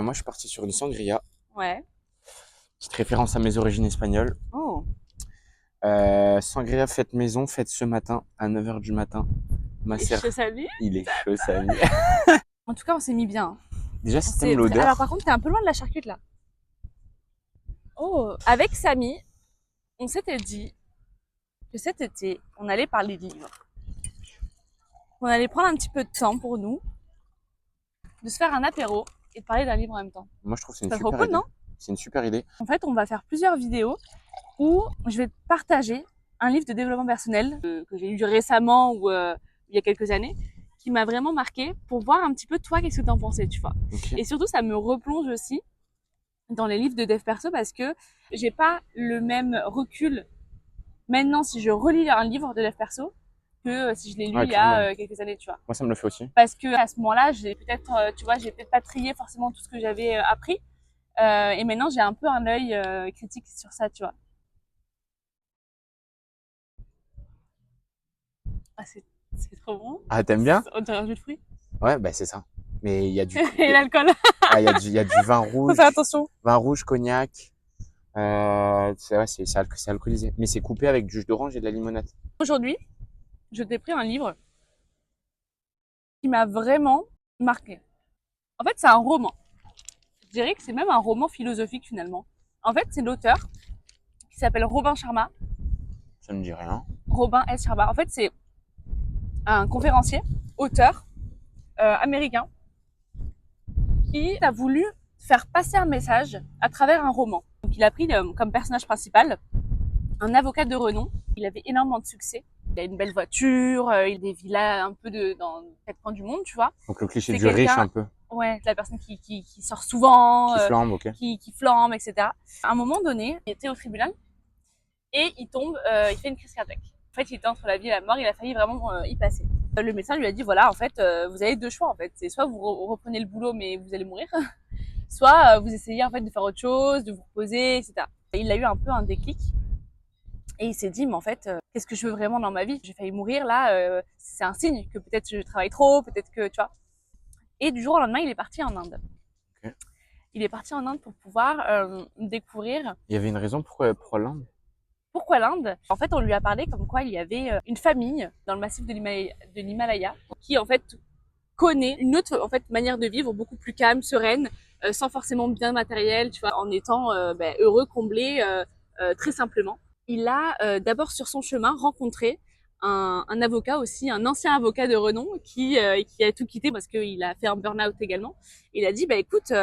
Moi, je suis parti sur une sangria, Ouais. petite référence à mes origines espagnoles. Oh. Sangria faite maison, faite ce matin à 9h du matin. Ma Et sœur, je salue. il est chaud, sa vie. En tout cas, on s'est mis bien. Déjà, si t'aimes l'odeur, Alors par contre, t'es un peu loin de la charcute là. Oh. Avec Samy, on s'était dit que cet été, on allait parler de livres. On allait prendre un petit peu de temps pour nous, de se faire un apéro et de parler d'un livre en même temps. moi, je trouve que c'est une C'est trop super cool, idée. non? C'est une super idée. En fait, on va faire plusieurs vidéos où je vais te partager un livre de développement personnel que j'ai lu récemment ou il y a quelques années, qui m'a vraiment marqué pour voir un petit peu toi qu'est-ce que t'en pensais, tu vois. Ok. Et surtout, ça me replonge aussi dans les livres de dev perso parce que j'ai pas le même recul maintenant si je relis un livre de dev perso que si je l'ai lu Ouais, il y a clairement. quelques années, tu vois. Moi, ça me le fait aussi. Parce que à ce moment-là, j'ai peut-être, tu vois, j'ai peut-être pas trié forcément tout ce que j'avais appris. Et maintenant, j'ai un peu un œil critique sur ça, tu vois. Ah, c'est trop bon. Ah, t'aimes bien? On dirait un jus de fruits. Ouais, bah c'est ça. Mais il y a du, Et l'alcool. il y a du vin Faut rouge, faire attention. cognac. C'est alcoolisé. Mais c'est coupé avec du jus d'orange et de la limonade. Aujourd'hui, je t'ai pris un livre qui m'a vraiment marqué. En fait, c'est un roman. Je dirais que c'est même un roman philosophique finalement. En fait, c'est l'auteur qui s'appelle Robin Sharma. Ça me dit rien. Robin S. Sharma. En fait, c'est un conférencier, auteur américain qui a voulu faire passer un message à travers un roman. Donc, il a pris comme personnage principal un avocat de renom. Il avait énormément de succès. Il a une belle voiture, il a des villas un peu dans les quatre coins du monde, tu vois. Donc le cliché C'est du riche quelqu'un, un peu. ouais, la personne qui sort souvent, Qui flambe, ok. qui flambe, etc. À un moment donné, il était au tribunal et il tombe, il fait une crise cardiaque. En fait, il était entre la vie et la mort, il a failli vraiment y passer. Le médecin lui a dit, voilà, en fait, vous avez deux choix, en fait. C'est soit vous reprenez le boulot, mais vous allez mourir, soit vous essayez, en fait, de faire autre chose, de vous reposer, etc. Et il a eu un peu un déclic. Et il s'est dit, mais en fait, qu'est-ce que je veux vraiment dans ma vie? J'ai failli mourir là, c'est un signe que peut-être je travaille trop, peut-être que, tu vois. Et du jour au lendemain, il est parti en Inde. Ok. Il est parti en Inde pour pouvoir découvrir. Il y avait une raison pourquoi l'Inde? Pourquoi l'Inde? En fait, on lui a parlé comme quoi il y avait une famille dans le massif de l'Himalaya qui, en fait, connaît une autre en fait manière de vivre beaucoup plus calme, sereine, sans forcément bien matériel, tu vois, en étant heureux, comblé, très simplement. Il a d'abord sur son chemin rencontré un avocat aussi, un ancien avocat de renom qui a tout quitté parce qu'il a fait un burn-out également. Il a dit, bah écoute,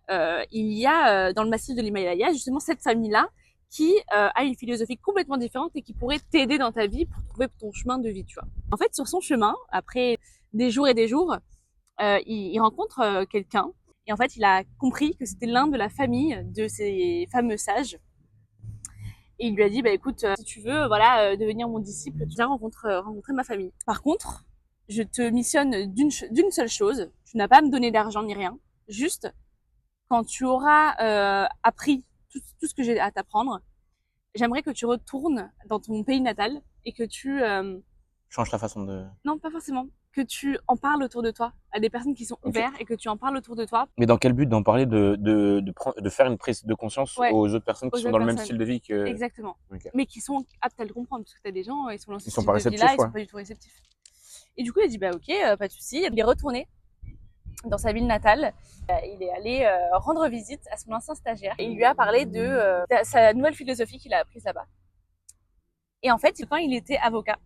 il y a dans le massif de l'Himalaya justement cette famille-là qui a une philosophie complètement différente et qui pourrait t'aider dans ta vie pour trouver ton chemin de vie, tu vois. En fait, sur son chemin, après des jours et des jours, il rencontre quelqu'un et en fait, il a compris que c'était l'un de la famille de ces fameux sages. Et il lui a dit, bah écoute, si tu veux, voilà, devenir mon disciple, tu viens rencontrer ma famille. Par contre, je te missionne d'une seule chose. Tu n'as pas à me donner d'argent ni rien. Juste, quand tu auras appris tout ce que j'ai à t'apprendre, j'aimerais que tu retournes dans ton pays natal et que tu Change ta façon de... non, pas forcément, que tu en parles autour de toi à des personnes qui sont Ok. ouvertes et que tu en parles autour de toi. Mais dans quel but d'en parler, de faire une prise de conscience Ouais, aux autres personnes qui aux sont autres dans le même personnes. style de vie que... Exactement. Ok. Mais qui sont aptes à le comprendre parce que t'as des gens, ils sont dans ce Ils sont style pas de réceptifs, vie-là, ils ouais. sont pas du tout réceptifs. Et du coup, il a dit, bah ok, pas de souci. Il est retourné dans sa ville natale. Il est allé rendre visite à son ancien stagiaire et il lui a parlé de sa nouvelle philosophie qu'il a apprise là-bas. Et en fait, quand il était avocat,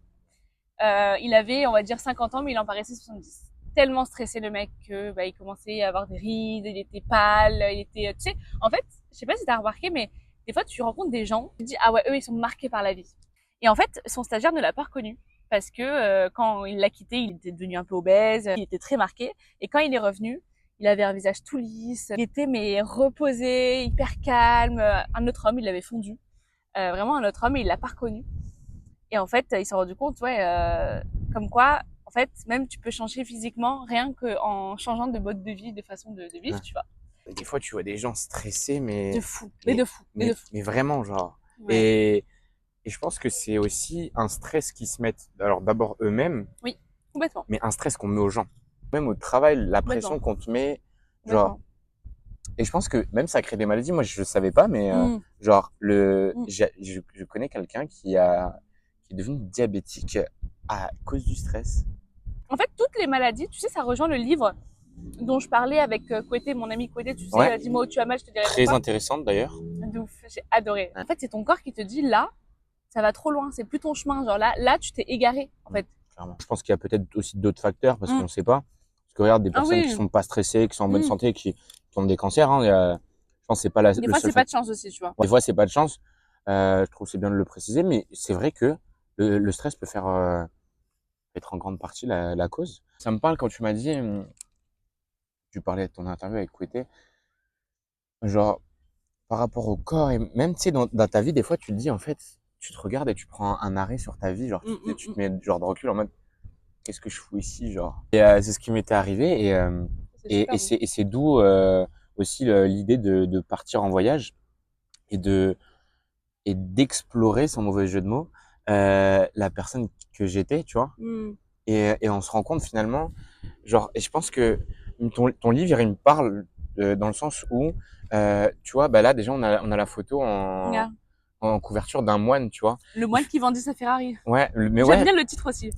il avait, on va dire, 50 ans, mais il en paraissait 70. Tellement stressé le mec que il commençait à avoir des rides, il était pâle, il était, tu sais, en fait, je sais pas si t'as remarqué, mais des fois tu rencontres des gens, tu te dis ah ouais, eux ils sont marqués par la vie. Et en fait, son stagiaire ne l'a pas reconnu parce que quand il l'a quitté, il était devenu un peu obèse, il était très marqué. Et quand il est revenu, il avait un visage tout lisse, il était mais reposé, hyper calme. Un autre homme, il l'avait fondu, vraiment un autre homme, et il l'a pas reconnu. Et en fait, il s'est rendu compte, ouais, comme quoi, en fait, même tu peux changer physiquement rien qu'en changeant de mode de vie, de façon de vivre, Ouais. tu vois. Des fois, tu vois des gens stressés, De fou, mais de fou, mais de fou. mais vraiment, genre. Ouais. Et je pense que c'est aussi un stress qu'ils se mettent, alors d'abord eux-mêmes, Oui, complètement, mais un stress qu'on met aux gens. Même au travail, la complètement, pression qu'on te met, genre, complètement. Et je pense que même ça crée des maladies. Moi, je savais pas, mais Mm, genre, mm. je connais quelqu'un qui est devenu diabétique à cause du stress. En fait, toutes les maladies, tu sais, ça rejoint le livre dont je parlais avec Kouété, mon ami Kouété, tu sais, Ouais, dis-moi où tu as mal, je te dirai très pourquoi. intéressante d'ailleurs. De ouf, j'ai adoré. Ouais. En fait, c'est ton corps qui te dit là, ça va trop loin, c'est plus ton chemin. Genre là, tu t'es égaré, en fait. Clairement. Je pense qu'il y a peut-être aussi d'autres facteurs parce qu'on Mm. ne sait pas. Parce que regarde, des Ah personnes qui oui. sont pas stressées, qui sont en bonne Mm. santé, qui ont des cancers, hein, je pense que c'est pas Des le fois, seul c'est pas de facteur. chance aussi, tu vois. Des fois, c'est pas de chance. Je trouve que c'est bien de le préciser, mais c'est vrai que le stress peut faire être en grande partie la cause. Ça me parle quand tu m'as dit, tu parlais de ton interview avec Kouété, genre par rapport au corps et même tu sais dans ta vie, des fois tu te dis en fait, tu te regardes et tu prends un arrêt sur ta vie, genre Mm, mm, tu te mm. mets genre de recul en mode qu'est-ce que je fous ici, genre. Et c'est ce qui m'était arrivé C'est super beau. et c'est d'où aussi l'idée de partir en voyage et de et d'explorer, sans mauvais jeu de mots, la personne que j'étais, tu vois. Mm. Et on se rend compte finalement, genre, et je pense que ton livre, il me parle dans le sens où, tu vois, bah là déjà on a la photo Yeah. en couverture d'un moine, tu vois. Le Et moine qui vendit sa Ferrari. ouais, mais J'aime ouais, bien le titre aussi.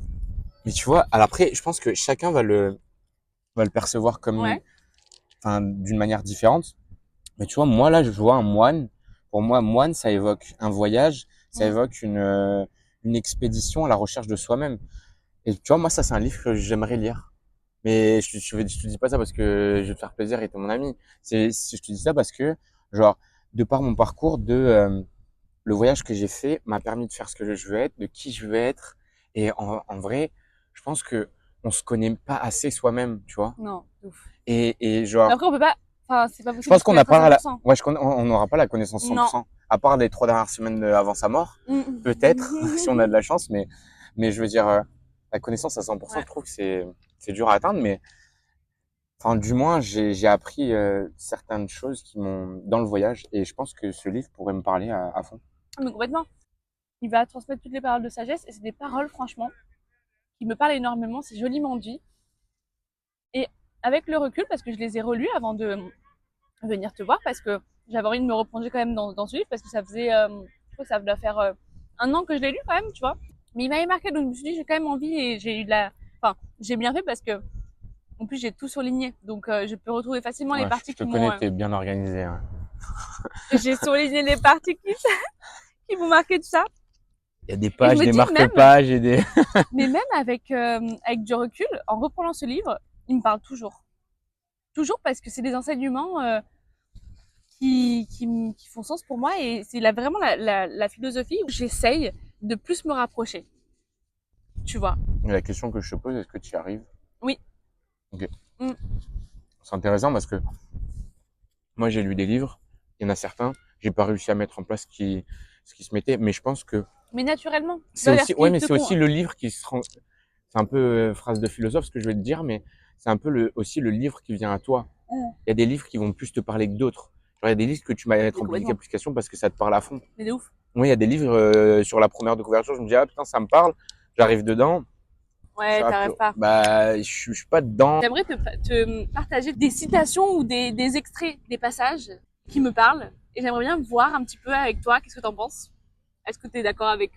mais tu vois, alors après, je pense que chacun va le percevoir comme, Ouais. enfin, d'une manière différente. Mais tu vois, moi là, je vois un moine. Pour moi, moine, ça évoque un voyage, ça Mm. évoque une expédition à la recherche de soi-même. Et tu vois, moi, ça, c'est un livre que j'aimerais lire. Mais je te dis pas ça parce que je vais te faire plaisir et t'es mon ami. Je te dis ça parce que, genre, de par mon parcours, le voyage que j'ai fait m'a permis de faire ce que je veux être, de qui je veux être. Et en vrai, je pense que on se connaît pas assez soi-même, tu vois. Non, de ouf. Et Mais genre, après, on peut pas. Enfin, c'est pas je possible de pense se qu'on n'a connaître à pas la, 100%. ouais, on n'aura pas la connaissance Non. 100%, à part les 3 dernières semaines avant sa mort, peut-être, si on a de Mm. la chance, mais je veux dire, la connaissance à 100%, Ouais. je trouve que c'est dur à atteindre, mais, enfin, du moins, j'ai appris, certaines choses qui m'ont, dans le voyage, et je pense que ce livre pourrait me parler à fond. Mais complètement. Il va transmettre toutes les paroles de sagesse et c'est des paroles, franchement, qui me parlent énormément. C'est joliment dit. Et avec le recul, parce que je les ai relus avant de venir te voir, parce que j'avais envie de me replonger quand même dans ce livre, parce que ça faisait, je crois que ça doit faire 1 an que je l'ai lu quand même, tu vois. Mais il m'avait marqué, donc je me suis dit, j'ai quand même envie et j'ai eu de la. Enfin, j'ai bien fait parce que, en plus, j'ai tout surligné. Donc, je peux retrouver facilement les Ouais, parties je te qui m'ont. connais, t'es bien organisé, hein. J'ai surligné les parties qui m'ont marqué tout ça. Il y a des Et je pages, me des dis même, marque-pages et des... mais même avec du recul, en reprenant ce livre, il me parle toujours. Toujours parce que c'est des enseignements qui font sens pour moi et c'est vraiment la philosophie où j'essaye de plus me rapprocher. Tu vois. La question que je te pose, est-ce que tu y arrives? Oui. Ok. Mm. C'est intéressant parce que moi, j'ai lu des livres, il y en a certains, j'ai pas réussi à mettre en place ce qui se mettait, mais je pense que Mais naturellement, tu c'est vas vers aussi, ce ouais, qui mais te c'est aussi con. le livre qui se rend, c'est un peu phrase de philosophe ce que je vais te dire, mais c'est un peu aussi le livre qui vient à toi. Mm. Il y a des livres qui vont plus te parler que d'autres. Genre, il y a des livres que tu vas Mais mettre en public complètement. application parce que ça te parle à fond. Mais de ouf. Oui, il y a des livres sur la première de couverture, je me dis, ah putain, ça me parle, j'arrive dedans, Ouais, t'arrêtes pas. bah, je suis pas dedans. J'aimerais te partager des citations ou des extraits, des passages qui me parlent. Et j'aimerais bien voir un petit peu avec toi, qu'est-ce que t'en penses. Est-ce que t'es d'accord avec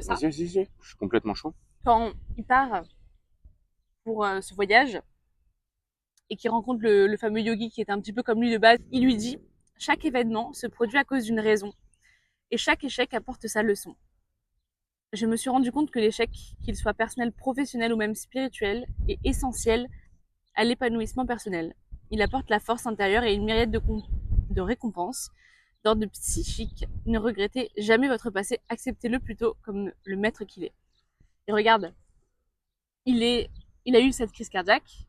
ça? Vas-y, je suis complètement chaud. Quand il part pour ce voyage et qu'il rencontre le fameux yogi qui est un petit peu comme lui de base, il lui dit: chaque événement se produit à cause d'une raison et chaque échec apporte sa leçon. Je me suis rendu compte que l'échec, qu'il soit personnel, professionnel ou même spirituel, est essentiel à l'épanouissement personnel. Il apporte la force intérieure et une myriade de récompenses. D'ordre psychique, ne regrettez jamais votre passé, acceptez-le plutôt comme le maître qu'il est. Et regarde, il, est, il a eu cette crise cardiaque.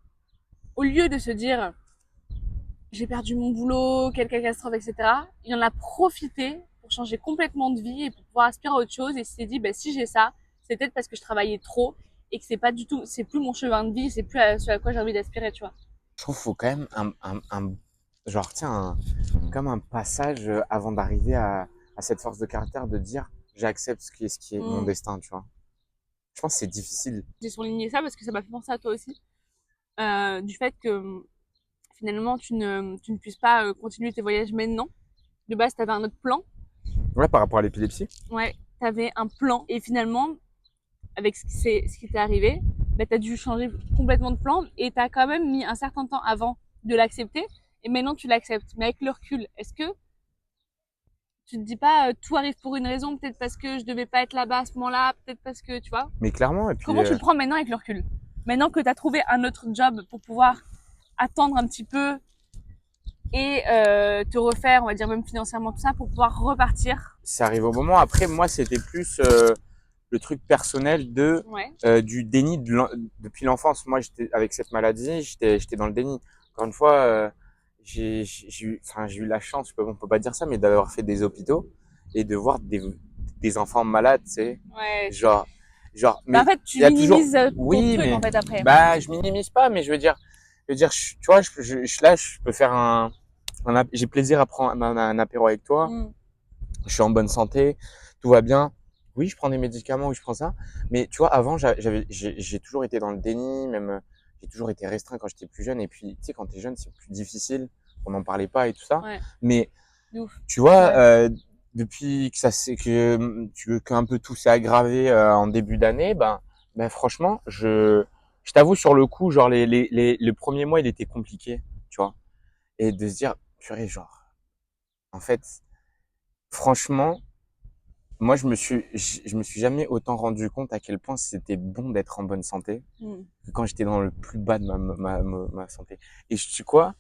Au lieu de se dire j'ai perdu mon boulot, quelle catastrophe, etc., il en a profité pour changer complètement de vie et pour pouvoir aspirer à autre chose. Et il s'est dit bah, si j'ai ça, c'est peut-être parce que je travaillais trop et que c'est pas du tout, c'est plus mon chemin de vie, c'est plus ce à quoi j'ai envie d'aspirer, tu vois. Je trouve qu'il faut quand même genre, tiens, comme un passage avant d'arriver à cette force de caractère de dire j'accepte ce qui est mon Mm. destin, tu vois. Je pense que c'est difficile. J'ai souligné ça parce que ça m'a fait penser à toi aussi. Du fait que finalement tu ne puisses pas continuer tes voyages maintenant. De base, tu avais un autre plan. Ouais, par rapport à l'épilepsie. Ouais, tu avais un plan et finalement, avec ce qui t'est arrivé, bah, tu as dû changer complètement de plan et tu as quand même mis un certain temps avant de l'accepter et maintenant tu l'acceptes. Mais avec le recul, est-ce que tu te dis pas tout arrive pour une raison, peut-être parce que je devais pas être là-bas à ce moment-là, peut-être parce que, tu vois? Mais clairement, et puis, Comment tu le prends maintenant avec le recul? Maintenant que tu as trouvé un autre job pour pouvoir attendre un petit peu et te refaire, on va dire même financièrement tout ça, pour pouvoir repartir. ça arrive au moment. Après, moi, c'était plus le truc personnel Ouais. du déni depuis l'enfance. Moi, j'étais avec cette maladie, j'étais dans le déni. Encore une fois, j'ai eu la chance, on peut pas dire ça, mais d'avoir fait des hôpitaux et de voir des enfants malades, tu sais, Ouais. genre, Bah, en mais fait, il tu y a toujours, minimises ton oui, truc, mais en fait, après. bah, je minimise pas, mais tu vois, là, je peux faire j'ai plaisir à prendre un apéro avec toi. Mm. Je suis en bonne santé, tout va bien. Oui, je prends des médicaments, oui, je prends ça. Mais tu vois, avant, j'ai toujours été dans le déni, même j'ai toujours été restreint quand j'étais plus jeune. Et puis, tu sais, quand t'es jeune, c'est plus difficile. On n'en parlait pas et tout ça. Ouais. Mais De ouf. tu vois, Ouais. depuis que qu'un peu tout s'est aggravé en début d'année, ben franchement, je t'avoue sur le coup, genre le premier mois, il était compliqué, tu vois. Et de se dire, purée, genre, en fait, franchement, moi, je me suis jamais autant rendu compte à quel point c'était bon d'être en bonne santé Mm. que quand j'étais dans le plus bas de ma santé. Et je sais quoi?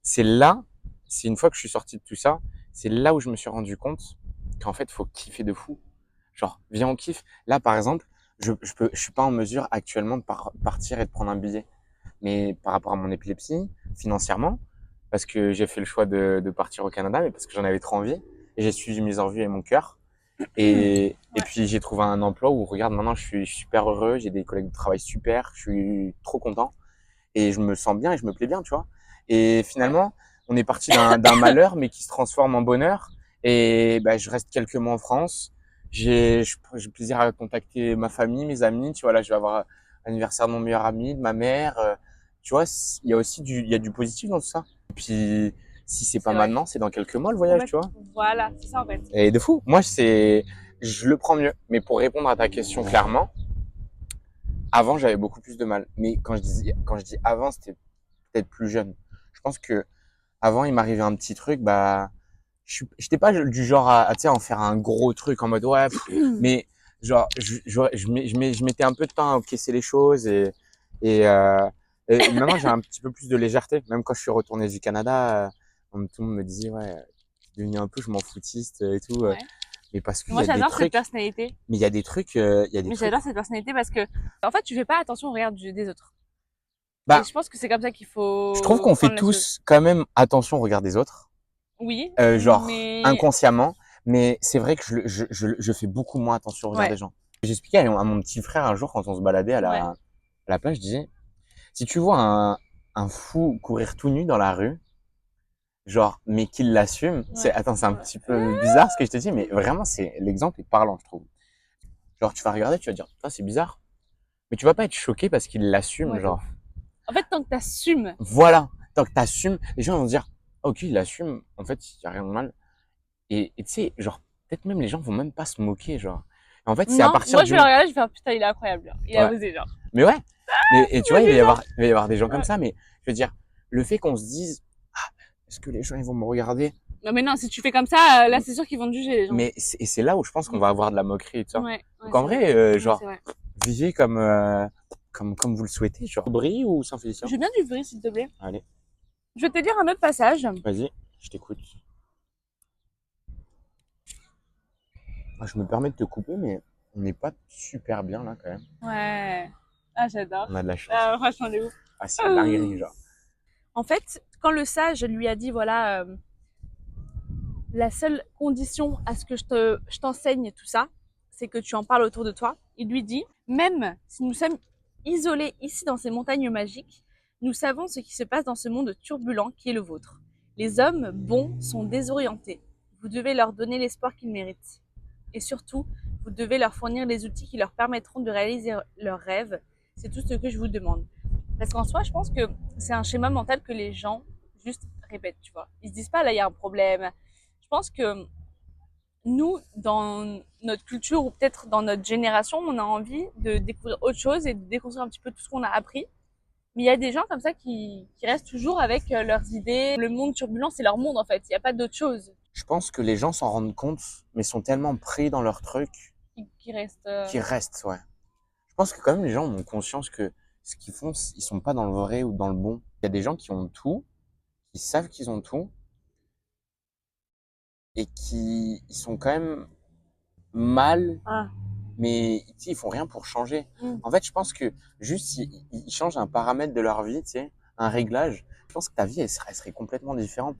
C'est là, c'est une fois que je suis sorti de tout ça, c'est là où je me suis rendu compte qu'en fait, faut kiffer de fou. Genre, viens, on kiffe. Là, par exemple, je suis pas en mesure actuellement de partir et de prendre un billet. Mais par rapport à mon épilepsie, financièrement, parce que j'ai fait le choix de partir au Canada, mais parce que j'en avais trop envie, et j'ai suivi mes envies et mon cœur. Et Ouais. puis j'ai trouvé un emploi où, regarde, maintenant je suis super heureux, j'ai des collègues de travail super, je suis trop content et je me sens bien et je me plais bien, tu vois. Et Ouais. finalement, on est parti d'un malheur, mais qui se transforme en bonheur. Et bah, je reste quelques mois en France. J'ai plaisir à contacter ma famille, mes amis. Tu vois, là, je vais avoir l'anniversaire de mon meilleur ami, de ma mère. Tu vois, il y a aussi il y a du positif dans tout ça. Et puis, si c'est pas C'est vrai. maintenant, c'est dans quelques mois le voyage, tu vois. Complètement. Voilà, c'est ça, en fait. Et de fou. Moi, je le prends mieux. Mais pour répondre à ta question clairement, avant, j'avais beaucoup plus de mal. Mais quand je dis avant, c'était peut-être plus jeune. Je pense que avant, il m'arrivait un petit truc, bah, j'étais pas du genre tu sais, en faire un gros truc en mode ouais, mais genre, je mettais un peu de temps à encaisser les choses et, euh, et maintenant j'ai un petit peu plus de légèreté. Même quand je suis retourné du Canada, tout le monde me disait ouais, t'es devenu un peu je m'en foutiste et tout. Ouais. Mais parce qu'il y Moi, a des j'adore cette trucs, personnalité. mais il y a des Mais trucs. j'adore cette personnalité parce que, en fait, tu fais pas attention au regard des autres. Et Bah, je pense que c'est comme ça qu'il je trouve faut qu'on fait prendre la chose. tous quand même attention au regard des autres. Oui, Genre mais inconsciemment, mais c'est vrai que je fais beaucoup moins attention au regard des ouais, gens. J'expliquais à mon petit frère un jour quand on se baladait ouais, à la plage, je disais, si tu vois un fou courir tout nu dans la rue, genre, mais qu'il l'assume, ouais, attends, c'est un ouais. petit peu bizarre ce que je te dis, mais vraiment, l'exemple est parlant, je trouve. Genre, tu vas regarder, tu vas dire, ça, c'est bizarre. Mais tu vas pas être choqué parce qu'il l'assume, Ouais, de genre. ouf. En fait, tant que t'assumes, Voilà. Tant que t'assumes, les gens vont se dire, ah, ok, il l'assume, en fait, il y a rien de mal. Et tu sais, genre, peut-être même les gens vont même pas se moquer, genre. En fait, c'est à non, partir moi je du vais le moment. regarder, je vais faire putain, il est incroyable, genre. Il a Ouais. osé, genre. Mais ouais. Et tu vois, Moi, genre. il va y avoir des gens comme Ouais. ça, mais je veux dire, le fait qu'on se dise, ah, est-ce que les gens, ils vont me regarder? Non, mais non, si tu fais comme ça, là, c'est sûr qu'ils vont te juger, les gens. Et c'est là où je pense qu'on Mm. va avoir de la moquerie et tout ça. Ouais, ouais, Donc en c'est vrai. vrai, Ouais, c'est genre, vrai. vivez comme vous le souhaitez, genre. Brie ou Saint-Félicien? Je veux bien du vrai, s'il te plaît. Allez, Je vais te dire un autre passage. vas-y, je t'écoute. Ah, je me permets de te couper, mais on n'est pas super bien là quand même. Ouais. Ah, j'adore. On a de la chance. Ah, franchement, les ouf. Ah, c'est la dinguerie, genre. En fait, quand le sage lui a dit, voilà, la seule condition à ce que je t'enseigne tout ça, c'est que tu en parles autour de toi. Il lui dit, même si nous sommes isolés ici dans ces montagnes magiques, nous savons ce qui se passe dans ce monde turbulent qui est le vôtre. Les hommes bons sont désorientés. Vous devez leur donner l'espoir qu'ils méritent. Et surtout, vous devez leur fournir les outils qui leur permettront de réaliser leurs rêves. C'est tout ce que je vous demande. Parce qu'en soi, je pense que c'est un schéma mental que les gens juste répètent, tu vois. Ils se disent pas, là, il y a un problème. Je pense que nous, dans notre culture ou peut-être dans notre génération, on a envie de découvrir autre chose et de découvrir un petit peu tout ce qu'on a appris. Mais il y a des gens comme ça qui restent toujours avec leurs idées. Le monde turbulent, c'est leur monde en fait. Il n'y a pas d'autre chose Je pense que les gens s'en rendent compte, mais sont tellement pris dans leur truc qui reste. qu'ils restent, ouais. Je pense que quand même les gens ont conscience que ce qu'ils font, ils sont pas dans le vrai ou dans le bon. Il y a des gens qui ont tout, qui savent qu'ils ont tout, et qui ils sont quand même mal, Ah. mais tu sais, ils font rien pour changer. Mm. En fait, je pense que juste ils changent un paramètre de leur vie, tu sais, un réglage, je pense que ta vie, elle serait complètement différente.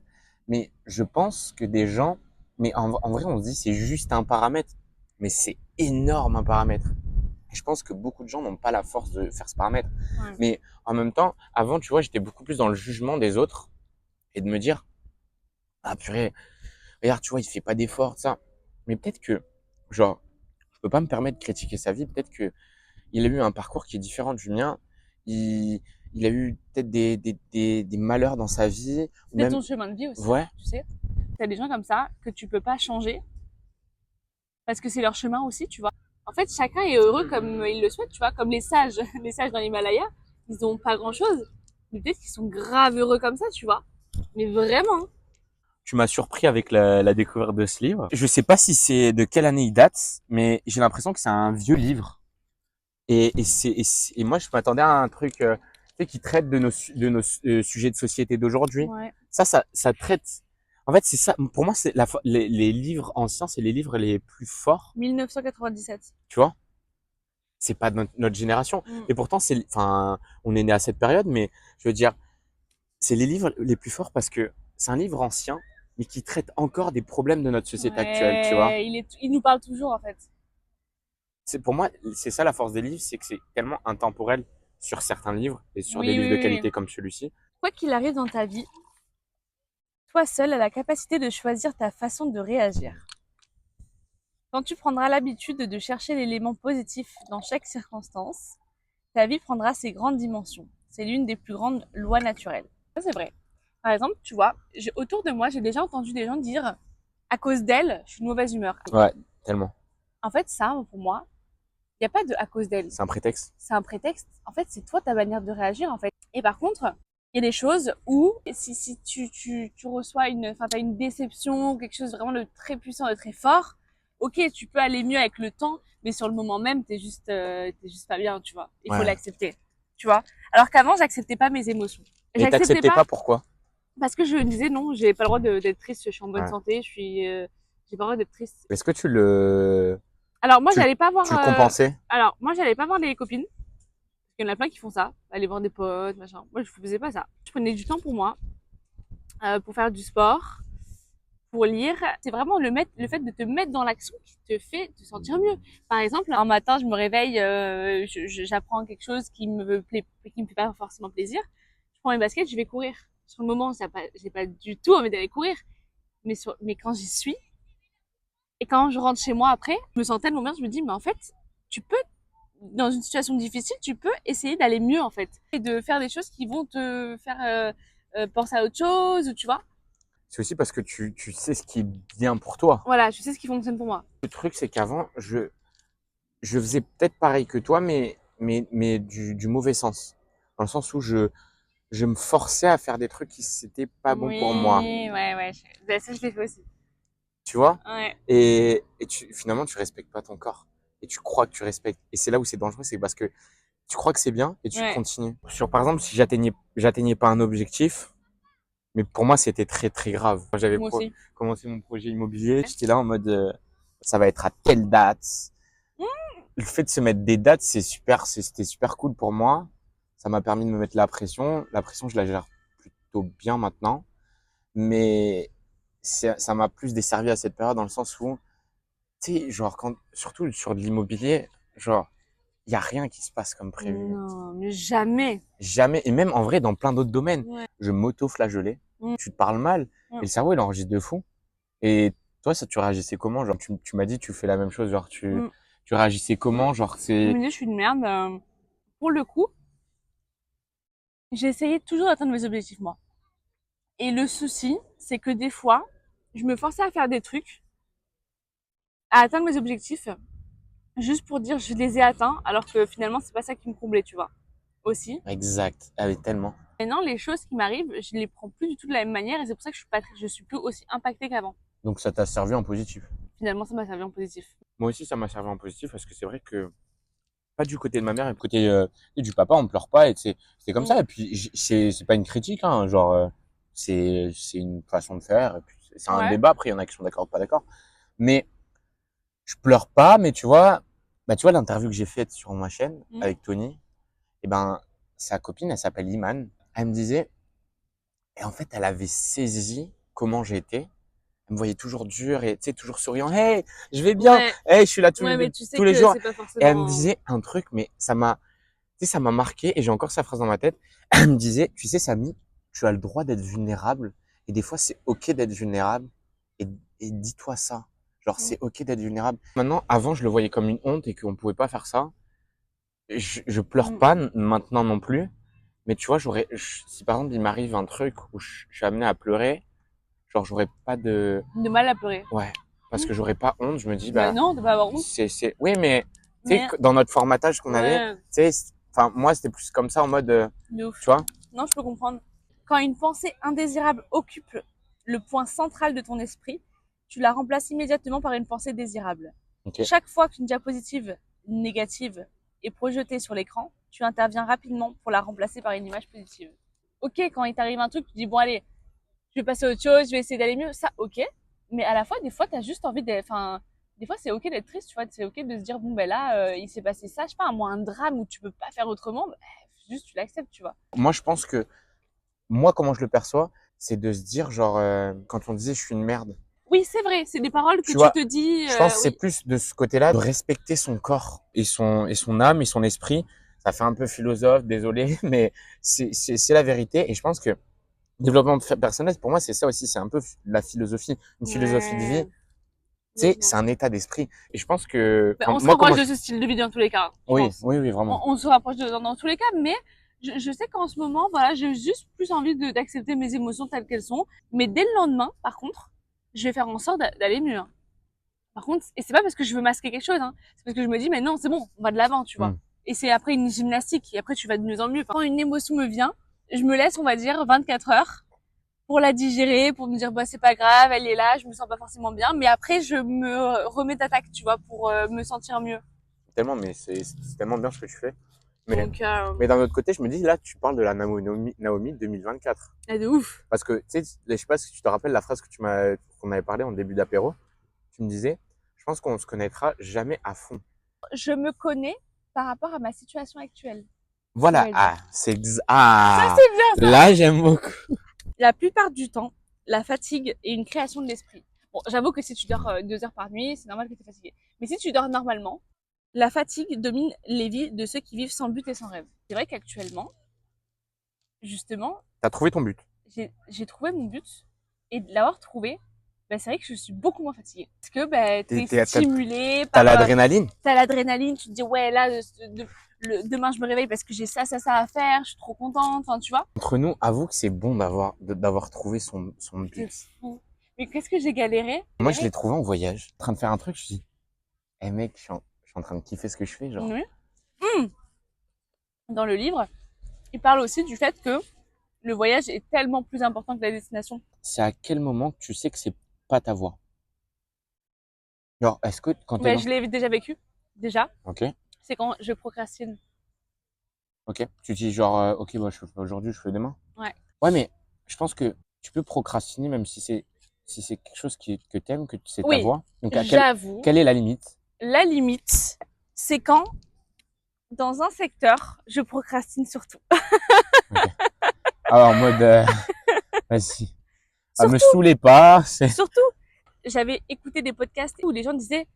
Mais je pense que des gens, mais en vrai, on se dit c'est juste un paramètre, mais c'est énorme un paramètre. Et je pense que beaucoup de gens n'ont pas la force de faire ce paramètre. Ouais. Mais en même temps, avant, tu vois, j'étais beaucoup plus dans le jugement des autres et de me dire, ah purée, regarde, tu vois, il fait pas d'efforts, ça. Mais peut-être que, genre, je peux pas me permettre de critiquer sa vie. Peut-être que il a eu un parcours qui est différent du mien. Il, il a eu peut-être des malheurs dans sa vie. Ou C'est même, ton chemin de vie aussi, ouais, tu sais. T'as des gens comme ça que tu peux pas changer parce que c'est leur chemin aussi, tu vois. En fait, chacun est heureux comme il le souhaite, tu vois. Comme les sages, les sages dans l'Himalaya, ils ont pas grand-chose, mais peut-être qu'ils sont grave heureux comme ça, tu vois. Mais vraiment. tu m'as surpris avec la découverte de ce livre. Je sais pas si c'est de quelle année il date, mais j'ai l'impression que c'est un vieux livre. Et moi, je m'attendais à un truc tu sais, qui traite de nos sujets de société d'aujourd'hui. Ouais. Ça traite. En fait, c'est ça. Pour moi, c'est les livres anciens, c'est les livres les plus forts. 1997. Tu vois, c'est pas de notre génération. Mm. Et pourtant, enfin, on est né à cette période, mais je veux dire, c'est les livres les plus forts parce que c'est un livre ancien, mais qui traite encore des problèmes de notre société actuelle. Tu vois, Ouais, il nous parle toujours en fait. pour moi, c'est ça la force des livres, c'est que c'est tellement intemporel sur certains livres et sur des Oui, livres oui, de oui, oui. qualité comme celui-ci. Quoi qu'il arrive dans ta vie, toi seul as la capacité de choisir ta façon de réagir. Quand tu prendras l'habitude de chercher l'élément positif dans chaque circonstance, ta vie prendra ses grandes dimensions. C'est l'une des plus grandes lois naturelles. Ça, c'est vrai. Par exemple, tu vois, autour de moi, j'ai déjà entendu des gens dire à cause d'elle, je suis de mauvaise humeur. Ouais, tellement. En fait, ça, pour moi, il n'y a pas de à cause d'elle. C'est un prétexte. C'est un prétexte. En fait, c'est toi ta manière de réagir, en fait. Et par contre, il y a des choses où, si tu reçois enfin, t'as une déception ou quelque chose vraiment de très puissant, de très fort, ok, tu peux aller mieux avec le temps, mais sur le moment même, t'es juste pas bien, tu vois. Il faut Ouais. l'accepter, tu vois. Alors qu'avant, j'acceptais pas mes émotions. Mais J'acceptais t'acceptais pas pas pourquoi? parce que je me disais non, j'ai pas le droit d'être triste, je suis en bonne Ouais. santé, j'ai pas le droit d'être triste. Est-ce que Alors moi, tu, le- j'allais pas voir, tu le compensais? alors moi, j'allais pas voir les copines. Il y en a plein qui font ça, aller voir des potes, machin. Moi, je faisais pas ça. Je prenais du temps pour moi, pour faire du sport, pour lire. C'est vraiment le fait de te mettre dans l'action qui te fait te sentir mieux. Par exemple, un matin, je me réveille, j'apprends quelque chose qui me fait pas forcément plaisir. Je prends mes baskets, je vais courir. Sur le moment, j'ai pas du tout envie d'aller courir. Mais quand j'y suis, et quand je rentre chez moi après, je me sens tellement bien, je me dis, mais en fait, tu peux dans une situation difficile, tu peux essayer d'aller mieux en fait et de faire des choses qui vont te faire penser à autre chose, tu vois. C'est aussi parce que tu sais ce qui est bien pour toi. Voilà, je sais ce qui fonctionne pour moi. Le truc, c'est qu'avant, je faisais peut-être pareil que toi, mais du mauvais sens. Dans le sens où je me forçais à faire des trucs qui c'était pas bon pour moi. Oui, ouais, ouais. Ben, ça, je l'ai fait aussi. Tu vois? Ouais. Et finalement, tu respectes pas ton corps. Et tu crois que tu respectes. Et c'est là où c'est dangereux, c'est parce que tu crois que c'est bien et tu Ouais. continues. Par exemple, si j'atteignais pas un objectif, mais pour moi, c'était très, très grave. Quand j'avais Moi aussi. commencé mon projet immobilier, j'étais là en mode, ça va être à telle date. Le fait de se mettre des dates, c'était super cool pour moi. Ça m'a permis de me mettre la pression. La pression, je la gère plutôt bien maintenant. Mais ça m'a plus desservi à cette période dans le sens où, tu sais, genre, surtout sur de l'immobilier, genre, il y a rien qui se passe comme prévu. Non, mais jamais. Jamais. Et même en vrai, dans plein d'autres domaines, Ouais. je m'auto-flageolais. Mm. Tu te parles mal Mm. et le cerveau, il enregistre de fou. Et toi, ça, tu réagissais comment? Genre, tu m'as dit, tu fais la même chose. Genre, Mm. tu réagissais comment? Genre, Je c'est, me dis, je suis une merde. Pour le coup, j'ai essayé toujours d'atteindre mes objectifs, moi. Et le souci, c'est que des fois, je me forçais à faire des trucs, à atteindre mes objectifs, juste pour dire je les ai atteints, alors que finalement, c'est pas ça qui me comblait, tu vois. Aussi. Exact. Ah oui, tellement. Maintenant, les choses qui m'arrivent, je les prends plus du tout de la même manière et c'est pour ça que je suis plus aussi impactée qu'avant. Donc ça t'a servi en positif. Finalement, ça m'a servi en positif. Moi aussi, ça m'a servi en positif parce que c'est vrai que pas du côté de ma mère, mais du côté du papa, on pleure pas et c'est comme ça. Et puis c'est pas une critique, hein, genre c'est une façon de faire. Et puis c'est un Ouais. débat. Après, il y en a qui sont d'accord, pas d'accord. Mais je pleure pas. Mais tu vois l'interview que j'ai faite sur ma chaîne Mm. avec Tony. Et ben sa copine, elle s'appelle Iman. Elle me disait, et en fait, elle avait saisi comment j'étais. Elle me voyait toujours dur et tu sais toujours souriant. Hey, je vais bien. Ouais. Hey, je suis là Ouais, mais tu sais tous les que jours. c'est pas Et elle me forcément. disait un truc, mais tu sais, ça m'a marqué et j'ai encore sa phrase dans ma tête. Elle me disait, tu sais, Samy, tu as le droit d'être vulnérable et des fois, c'est OK d'être vulnérable et, et dis-toi ça. Genre, Mm. c'est OK d'être vulnérable. Maintenant, avant, je le voyais comme une honte et qu'on pouvait pas faire ça. Je pleure Mm. pas maintenant non plus. Mais tu vois, si par exemple, il m'arrive un truc où je suis amené à pleurer, genre, j'aurais pas de, De mal à pleurer. ouais, parce Mm. que j'aurais pas honte. Je me dis, Bah bah, non, de pas avoir honte. oui, mais tu sais, Mais dans notre formatage qu'on avait, tu ouais, sais, enfin, moi, c'était plus comme ça en mode, de tu ouf. vois, Non, je peux comprendre. Quand une pensée indésirable occupe le point central de ton esprit, tu la remplaces immédiatement par une pensée désirable. ok. Chaque fois qu'une diapositive négative est projetée sur l'écran, tu interviens rapidement pour la remplacer par une image positive. Ok, quand il t'arrive un truc, tu dis bon allez, je vais passer à autre chose, je vais essayer d'aller mieux, ça ok. Mais à la fois, des fois, t'as juste envie d'être, enfin, des fois c'est ok d'être triste, tu vois, c'est ok de se dire bon ben là, il s'est passé ça, je sais pas, moi un drame où tu peux pas faire autrement, bah, juste tu l'acceptes, tu vois. Moi, je pense que, moi, comment je le perçois, c'est de se dire, genre, quand on disait je suis une merde, Oui, c'est vrai, c'est des paroles que tu tu vois, te dis, je pense que c'est oui. plus de ce côté-là, de respecter son corps et son âme et son esprit. Ça fait un peu philosophe, désolé, mais c'est la vérité. Et je pense que développement personnel, pour moi, c'est ça aussi. C'est un peu la philosophie, une philosophie de vie. Ouais, Tu sais, complètement. c'est un état d'esprit. Et je pense que, Ben, enfin, on se moi, rapproche comment de je, ce style de vie dans tous les cas, je oui, pense. oui, oui, vraiment. On se rapproche dans tous les cas, mais je sais qu'en ce moment, voilà, j'ai juste plus envie d'accepter mes émotions telles qu'elles sont. Mais dès le lendemain, par contre, je vais faire en sorte d'aller mieux, hein. Par contre, et c'est pas parce que je veux masquer quelque chose, hein. C'est parce que je me dis, mais non, c'est bon, on va de l'avant, tu vois. Hmm. Et c'est après une gymnastique, et après tu vas de mieux en mieux. Quand une émotion me vient, je me laisse, on va dire, 24 heures pour la digérer, pour me dire, bah, c'est pas grave, elle est là, je me sens pas forcément bien. Mais après, je me remets d'attaque, tu vois, pour me sentir mieux. Tellement, mais c'est tellement bien ce que tu fais. Mais, Donc, mais d'un autre côté, je me dis, là, tu parles de la Naomi 2024. de ouf. Parce que, tu sais, je sais pas si tu te rappelles la phrase qu'on avait parlé en début d'apéro. Tu me disais, je pense qu'on se connaîtra jamais à fond. Je me connais par rapport à ma situation actuelle, Voilà. pourrais dire. Ah, Ça, ah, c'est bien ça. là, j'aime beaucoup. La plupart du temps, la fatigue est une création de l'esprit. Bon, j'avoue que si tu dors 2 heures par nuit, c'est normal que tu es fatigué. Mais si tu dors normalement, la fatigue domine les vies de ceux qui vivent sans but et sans rêve. C'est vrai qu'actuellement, justement, T'as trouvé ton but. j'ai trouvé mon but et de l'avoir trouvé, bah, c'est vrai que je suis beaucoup moins fatiguée. Parce que bah, tu es stimulé T'as par l'adrénaline. t'as l'adrénaline, tu te dis ouais là demain je me réveille parce que j'ai ça à faire, je suis trop contente, enfin tu vois. Entre nous, avoue que c'est bon d'avoir trouvé son C'est but. fou. Mais qu'est-ce que j'ai galéré? Moi, je l'ai trouvé en voyage, en train de faire un truc. Je dis, eh mec, je suis en train de kiffer ce que je fais, genre. Oui. Mmh. Dans le livre, il parle aussi du fait que le voyage est tellement plus important que la destination. C'est à quel moment que tu sais que c'est pas ta voie? Genre, est-ce que quand t'es Mais dans, je l'ai déjà vécu, déjà. ok, C'est quand je procrastine. ok, tu dis genre, ok, bah, je fais pas aujourd'hui, je fais demain. Ouais. Ouais, mais je pense que tu peux procrastiner même si c'est quelque chose que t'aimes, que c'est ta Oui, voie. Donc, j'avoue. quelle est la limite? La limite, c'est quand, dans un secteur, je procrastine surtout. Ok. Ah, en mode, vas-y. Ah, me Surtout, saoulez pas, c'est. surtout, j'avais écouté des podcasts où les gens disaient,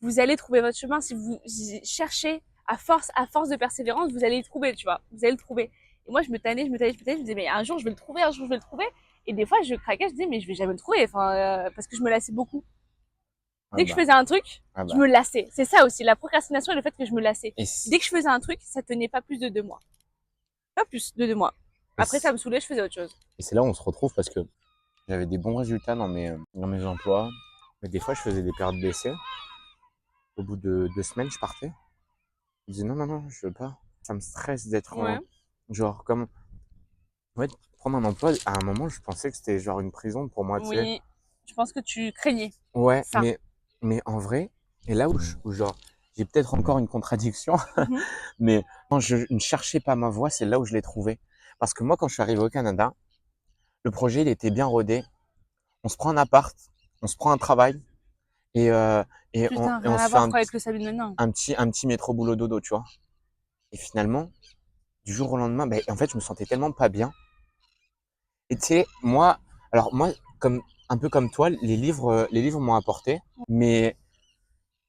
vous allez trouver votre chemin si vous cherchez à force de persévérance, vous allez le trouver, tu vois. Vous allez le trouver. Et moi, je me tannais, je me disais, mais un jour, je vais le trouver, un jour, je vais le trouver. Et des fois, je craquais, je disais, mais je vais jamais le trouver, enfin, parce que je me lassais beaucoup. Ah Dès que je bah, faisais un truc, ah je bah. me lassais. C'est ça aussi, la procrastination et le fait que je me lassais. Et Dès que je faisais un truc, ça tenait pas plus de 2 mois. Pas plus de 2 mois. Et Après, ça me saoulait, je faisais autre chose. c'est là où on se retrouve parce que j'avais des bons résultats dans mes emplois. Mais des fois, je faisais des périodes d'essai. Au bout de 2 semaines, je partais. Je disais non, non, non, je veux pas. Ça me stresse d'être Ouais. genre, comme, ouais, prendre un emploi. À un moment, je pensais que c'était genre une prison pour moi, tu sais. Oui. Je pense que tu craignais Ouais, ça. mais en vrai, et là où genre, j'ai peut-être encore une contradiction, Mhm. mais quand je ne cherchais pas ma voie, c'est là où je l'ai trouvée. Parce que moi, quand je suis arrivé au Canada, le projet, il était bien rodé. On se prend un appart, on se prend un travail et, Putain, et on rien à se fait voir quoi avec le Sabine maintenant. un petit métro boulot dodo, tu vois. Et finalement, du jour au lendemain, ben, en fait, je me sentais tellement pas bien. Et tu sais, moi, comme, un peu comme toi, les livres m'ont apporté, mais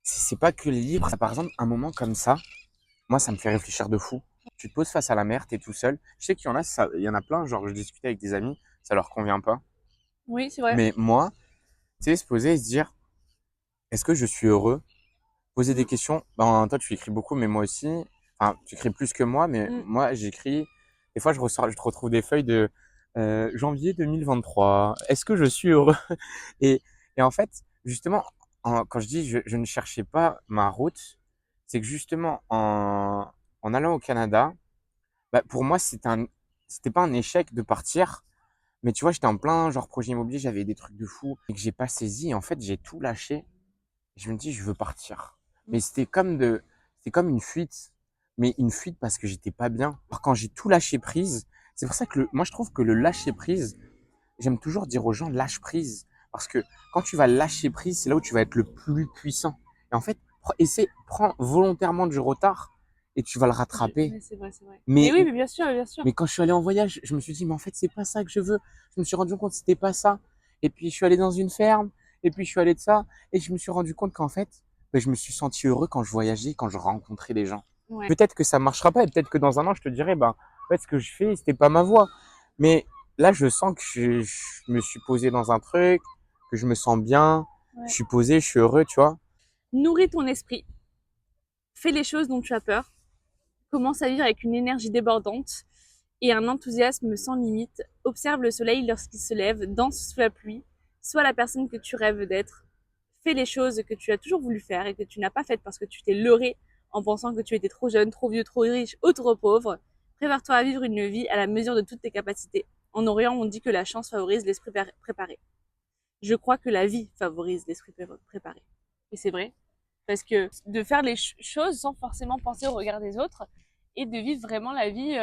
c'est pas que les livres. Par exemple, un moment comme ça, moi, ça me fait réfléchir de fou. Tu te poses face à la mer, t'es tout seul. Je sais qu'il y en a, il y en a plein, genre, je discutais avec des amis, ça leur convient pas. Oui, c'est vrai. Mais moi, tu sais, se poser et se dire, est-ce que je suis heureux? Poser des Mm, questions. Ben, toi, tu écris beaucoup, mais moi aussi. Enfin, tu écris plus que moi, mais mm. moi, j'écris. Des fois, je te retrouve des feuilles de janvier 2023. Est-ce que je suis heureux? Et, et en fait, justement, quand je dis je ne cherchais pas ma route, c'est que justement, en allant au Canada, bah, pour moi, c'était pas un échec de partir. Mais tu vois, j'étais en plein genre projet immobilier, j'avais des trucs de fou et que j'ai pas saisi. Et en fait, j'ai tout lâché. Je me dis, je veux partir. Mais c'était comme une fuite. Mais une fuite parce que j'étais pas bien. Alors quand j'ai tout lâché prise, c'est pour ça que moi je trouve que le lâcher prise, j'aime toujours dire aux gens lâche prise. Parce que quand tu vas lâcher prise, c'est là où tu vas être le plus puissant. Et en fait, prends volontairement du retard et tu vas le rattraper. Ouais, c'est vrai, c'est vrai. Mais Mais, oui, mais bien sûr, bien sûr. mais quand je suis allé en voyage, je me suis dit, mais en fait, c'est pas ça que je veux. Je me suis rendu compte que c'était pas ça. Et puis, je suis allé dans une ferme. Et puis, je suis allé de ça. Et je me suis rendu compte qu'en fait, ben, je me suis senti heureux quand je voyageais, quand je rencontrais des gens. Ouais. Peut-être que ça marchera pas. Et peut-être que dans un an, je te dirai, ben, en fait, ce que je fais, c'était pas ma voie. Mais là, je sens que je me suis posé dans un truc, que je me sens bien. Je Ouais. suis posé, je suis heureux, tu vois. Nourris ton esprit. Fais les choses dont tu as peur. Commence à vivre avec une énergie débordante et un enthousiasme sans limite. Observe le soleil lorsqu'il se lève, danse sous la pluie. Sois la personne que tu rêves d'être. Fais les choses que tu as toujours voulu faire et que tu n'as pas faites parce que tu t'es leurré en pensant que tu étais trop jeune, trop vieux, trop riche ou trop pauvre. Prépare-toi à vivre une vie à la mesure de toutes tes capacités. En Orient, on dit que la chance favorise l'esprit préparé. Je crois que la vie favorise l'esprit préparé. Et c'est vrai. Parce que de faire les choses sans forcément penser au regard des autres et de vivre vraiment la vie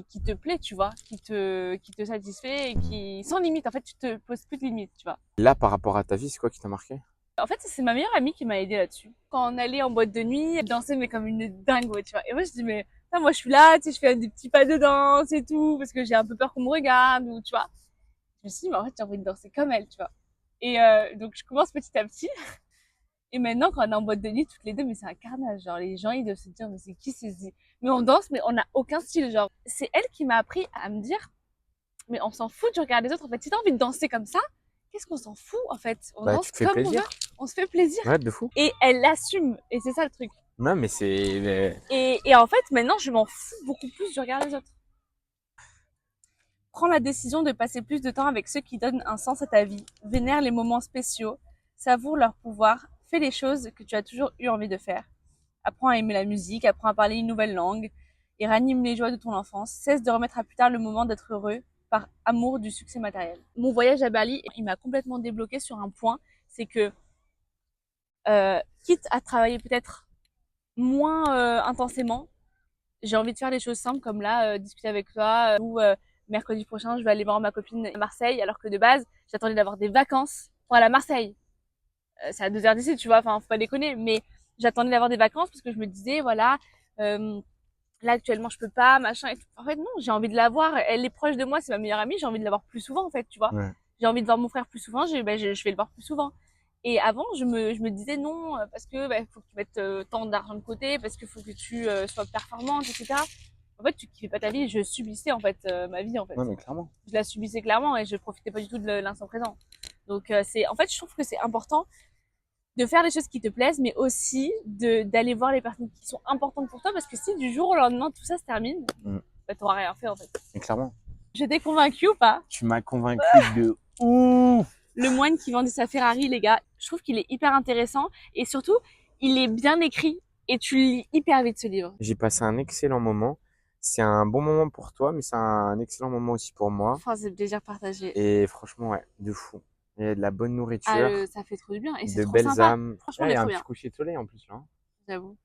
qui te plaît, tu vois, qui te satisfait et qui, sans limite, en fait, tu te poses plus de limites, tu vois. Là, par rapport à ta vie, c'est quoi qui t'a marqué? En fait, c'est ma meilleure amie qui m'a aidée là-dessus. Quand on allait en boîte de nuit, elle dansait mais comme une dingue, tu vois. Et moi, je dis, mais moi, je suis là, tu sais, je fais des petits pas de danse et tout, parce que j'ai un peu peur qu'on me regarde, ou tu vois. Je me suis dit, mais en fait, j'ai envie de danser comme elle, tu vois. Et donc, je commence petit à petit. Et maintenant, quand on est en boîte de nuit, toutes les deux, mais c'est un carnage. Genre, les gens, ils doivent se dire, mais c'est qui ces... Mais on danse, mais on n'a aucun style. Genre, c'est elle qui m'a appris à me dire, mais on s'en fout du regard des autres. En fait, si t'as envie de danser comme ça, qu'est-ce qu'on s'en fout, en fait? On Bah, tu danse te fais comme on veut. plaisir. On se fait plaisir. Ouais, de fou. Et elle l'assume. Et c'est ça le truc. Non, mais c'est, Et en fait, maintenant, je m'en fous beaucoup plus du regard des autres. Prends la décision de passer plus de temps avec ceux qui donnent un sens à ta vie. Vénère les moments spéciaux. Savoure leur pouvoir. Fais les choses que tu as toujours eu envie de faire. Apprends à aimer la musique, apprends à parler une nouvelle langue et ranime les joies de ton enfance. Cesse de remettre à plus tard le moment d'être heureux par amour du succès matériel. Mon voyage à Bali, il m'a complètement débloqué sur un point, c'est que quitte à travailler peut-être moins intensément, j'ai envie de faire des choses simples comme là, discuter avec toi, ou mercredi prochain, je vais aller voir ma copine à Marseille, alors que de base, j'attendais d'avoir des vacances pour aller à Marseille. C'est à 2 heures d'ici, tu vois, enfin, faut pas déconner, mais j'attendais d'avoir des vacances parce que je me disais, voilà, euh, là actuellement je peux pas, machin. Et tout. En fait, non, j'ai envie de la voir. Elle est proche de moi, c'est ma meilleure amie, j'ai envie de la voir plus souvent, en fait, tu vois. ouais. J'ai envie de voir mon frère plus souvent, je vais le voir plus souvent. Et avant, je me disais non, parce que faut que tu mettes tant d'argent de côté, parce qu'il faut que tu sois performante, etc. En fait, tu kiffais pas ta vie, je subissais en fait ma vie en fait. Non, mais clairement. Je la subissais clairement et je profitais pas du tout de l'instant présent. Donc en fait, je trouve que c'est important de faire les choses qui te plaisent, mais aussi d'aller voir les personnes qui sont importantes pour toi, parce que si du jour au lendemain tout ça se termine, Mm. bah, t'auras rien fait en fait. Mais clairement, Je t'ai convaincu ou pas? tu m'as convaincu de ouf. Le moine qui vendait sa Ferrari, les gars, je trouve qu'il est hyper intéressant et surtout, il est bien écrit et tu le lis hyper vite ce livre. J'ai passé un excellent moment. C'est un bon moment pour toi, mais c'est un excellent moment aussi pour moi. Enfin, c'est le plaisir partagé. Et franchement, ouais, de fou. Il y a de la bonne Ah, nourriture, ça fait trop du bien et c'est de trop belles sympa. âmes. Franchement, Ouais, il il y est a trop un bien, petit coucher de soleil en plus là. j'avoue.